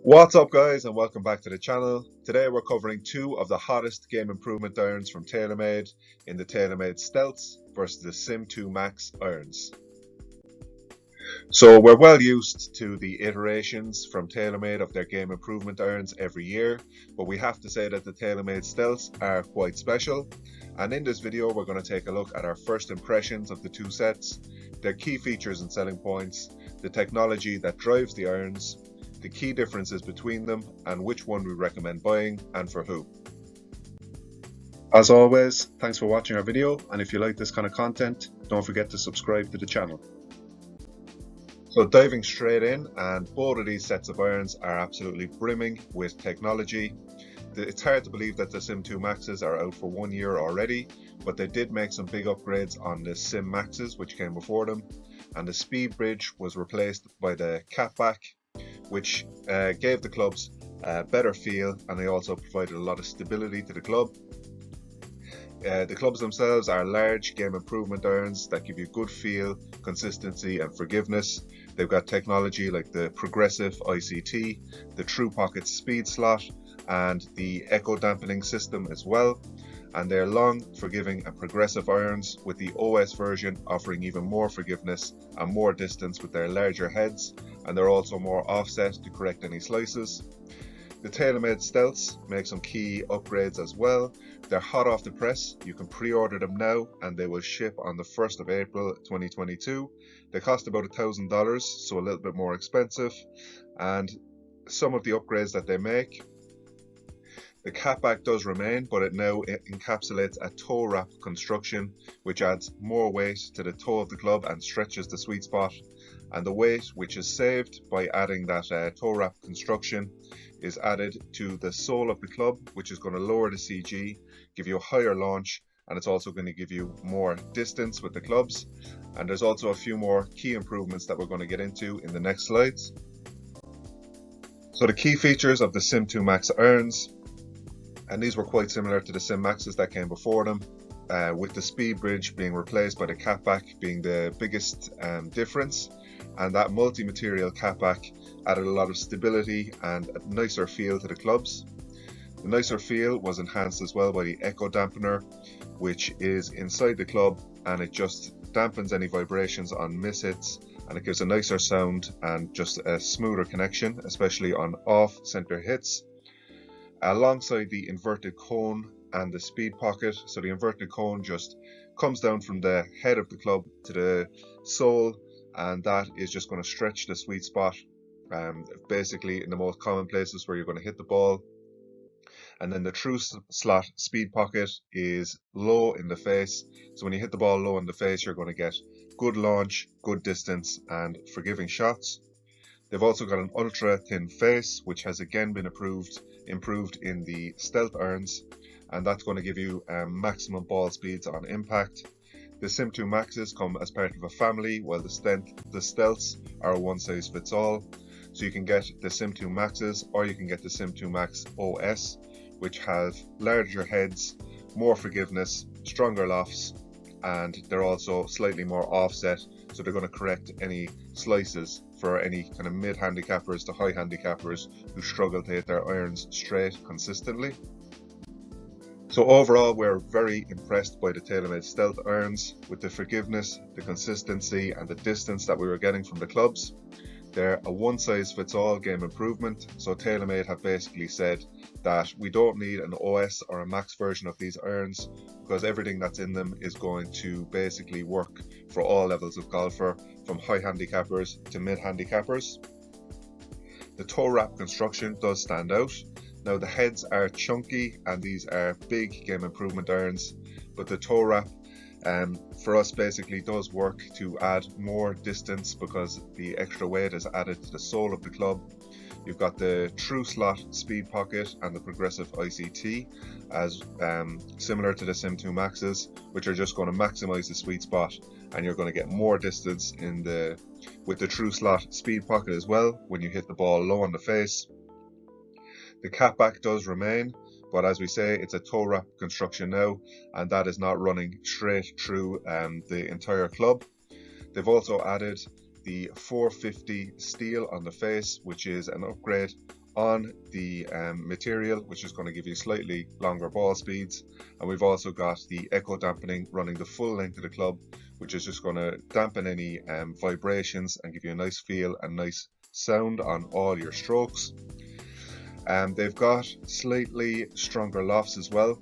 What's up guys and welcome back to the channel. Today we're covering two of the hottest game improvement irons from Taylormade in the Taylormade Stealth versus the Sim 2 Max irons. So we're well used to the iterations from Taylormade of their game improvement irons every year, but we have to say that the Taylormade Stealths are quite special. And in this video we're going to take a look at our first impressions of the two sets, their key features and selling points, the technology that drives the irons, the key differences between them, and which one we recommend buying and for who. As always, thanks for watching our video, and if you like this kind of content, don't forget to subscribe to the channel. So diving straight in, and both of these sets of irons are absolutely brimming with technology. It's hard to believe that the Sim 2 Maxes are out for 1 year already, but they did make some big upgrades on the Sim Maxes which came before them, and the speed bridge was replaced by the catback, which gave the clubs a better feel, and they also provided a lot of stability to the club. The clubs themselves are large game improvement irons that give you good feel, consistency and forgiveness. They've got technology like the progressive ICT, the True Pocket speed slot and the echo dampening system as well. And they're long, forgiving and progressive irons, with the OS version offering even more forgiveness and more distance with their larger heads, and they're also more offset to correct any slices. The Taylormade Stealths make some key upgrades as well. They're hot off the press. You can pre-order them now and they will ship on the 1st of April 2022. They cost about $1,000, so a little bit more expensive. And some of the upgrades that they make: the catback does remain, but it now encapsulates a toe wrap construction, which adds more weight to the toe of the club and stretches the sweet spot. And the weight, which is saved by adding that toe wrap construction, is added to the sole of the club, which is going to lower the CG, give you a higher launch, and it's also going to give you more distance with the clubs. And there's also a few more key improvements that we're going to get into in the next slides. So the key features of the Sim 2 Max irons, and these were quite similar to the Sim Maxes that came before them, with the speed bridge being replaced by the catback being the biggest difference. And that multi-material catback added a lot of stability and a nicer feel to the clubs. The nicer feel was enhanced as well by the echo dampener, which is inside the club, and it just dampens any vibrations on mishits, and it gives a nicer sound and just a smoother connection, especially on off-center hits. Alongside the inverted cone and the speed pocket. So the inverted cone just comes down from the head of the club to the sole, and that is just going to stretch the sweet spot, basically in the most common places where you're going to hit the ball. And then the true slot speed pocket is low in the face, so when you hit the ball low in the face, you're going to get good launch, good distance and forgiving shots. They've also got an ultra thin face, which has again been improved in the Stealth irons, and that's going to give you maximum ball speeds on impact. The Sim 2 Maxes come as part of a family, while the Stealths are a one size fits all. So you can get the Sim 2 Maxes, or you can get the Sim 2 Max OS, which have larger heads, more forgiveness, stronger lofts, and they're also slightly more offset, so they're going to correct any slices for any kind of mid-handicappers to high handicappers who struggle to hit their irons straight consistently. So overall, we're very impressed by the Taylormade Stealth irons, with the forgiveness, the consistency and the distance that we were getting from the clubs. They're a one-size-fits-all game improvement, so Taylormade have basically said that we don't need an OS or a max version of these irons, because everything that's in them is going to basically work for all levels of golfer, from high handicappers to mid handicappers. The toe wrap construction does stand out. Now the heads are chunky and these are big game improvement irons, but the toe wrap for us basically does work to add more distance because the extra weight is added to the sole of the club. You've got the true slot speed pocket and the progressive ICT, as similar to the Sim 2 Maxes, which are just going to maximize the sweet spot, and you're going to get more distance with the true slot speed pocket as well when you hit the ball low on the face. The catback does remain, but as we say, it's a toe wrap construction now, and that is not running straight through the entire club. They've also added the 450 steel on the face, which is an upgrade on the material, which is going to give you slightly longer ball speeds. And we've also got the echo dampening running the full length of the club, which is just going to dampen any vibrations and give you a nice feel and nice sound on all your strokes. They've got slightly stronger lofts as well,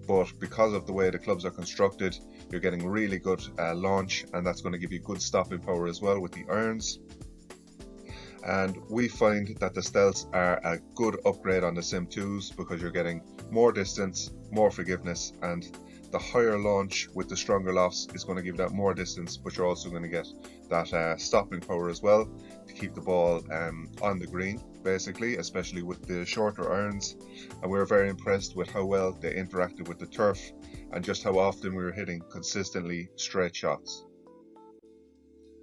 but because of the way the clubs are constructed, you're getting really good launch, and that's going to give you good stopping power as well with the irons. And we find that the Stealths are a good upgrade on the Sim 2s because you're getting more distance, more forgiveness, and the higher launch with the stronger lofts is going to give that more distance, but you're also going to get that stopping power as well to keep the ball on the green, basically, especially with the shorter irons. And we were very impressed with how well they interacted with the turf and just how often we were hitting consistently straight shots.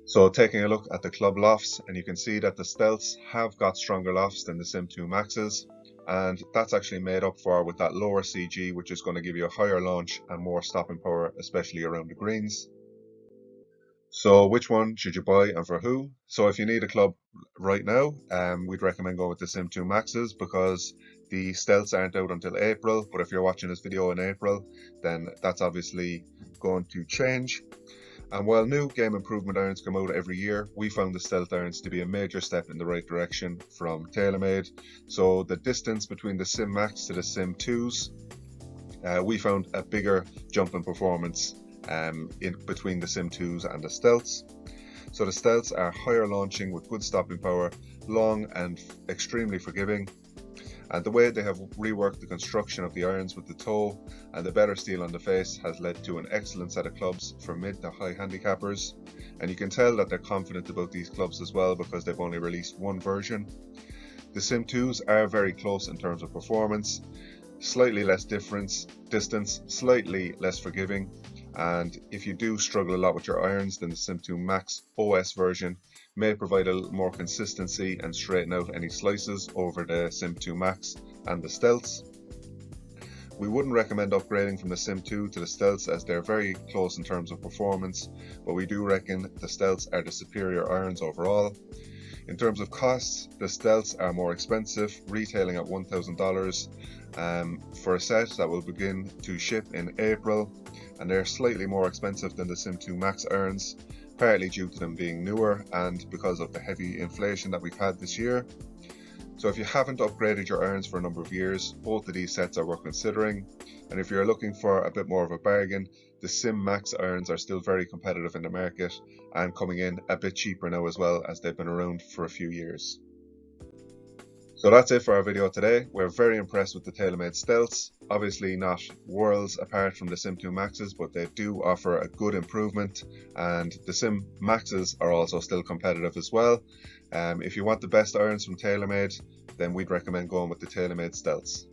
So taking a look at the club lofts, and you can see that the Stealths have got stronger lofts than the Sim 2 Maxes, and that's actually made up for with that lower CG, which is going to give you a higher launch and more stopping power, especially around the greens. So which one should you buy and for who? So if you need a club right now, we'd recommend going with the Sim 2 Maxes because the Stealths aren't out until April, but if you're watching this video in April, then that's obviously going to change. And while new game improvement irons come out every year, we found the Stealth irons to be a major step in the right direction from Taylormade. So the distance between the Sim Max to the Sim 2s, we found a bigger jump in performance in between the Sim 2s and the Stealths. So the Stealths are higher launching with good stopping power, long and extremely forgiving. And the way they have reworked the construction of the irons with the toe and the better steel on the face has led to an excellent set of clubs for mid to high handicappers. And you can tell that they're confident about these clubs as well because they've only released one version. The Sim 2s are very close in terms of performance, slightly less distance, slightly less forgiving. And if you do struggle a lot with your irons, then the Sim 2 Max OS version may provide a little more consistency and straighten out any slices over the Sim 2 Max and the Stealths. We wouldn't recommend upgrading from the Sim 2 to the Stealths as they're very close in terms of performance, but we do reckon the Stealths are the superior irons overall. In terms of costs, the Stealths are more expensive, retailing at $1,000 for a set that will begin to ship in April, and they're slightly more expensive than the Sim 2 Max irons, partly due to them being newer and because of the heavy inflation that we've had this year. So if you haven't upgraded your irons for a number of years, both of these sets are worth considering. And if you're looking for a bit more of a bargain, the Sim Max irons are still very competitive in the market and coming in a bit cheaper now as well, as they've been around for a few years. So that's it for our video today. We're very impressed with the Taylormade Stealths. Obviously not worlds apart from the Sim 2 Maxes, but they do offer a good improvement, and the Sim Maxes are also still competitive as well. If you want the best irons from Taylormade, then we'd recommend going with the Taylormade Stealths.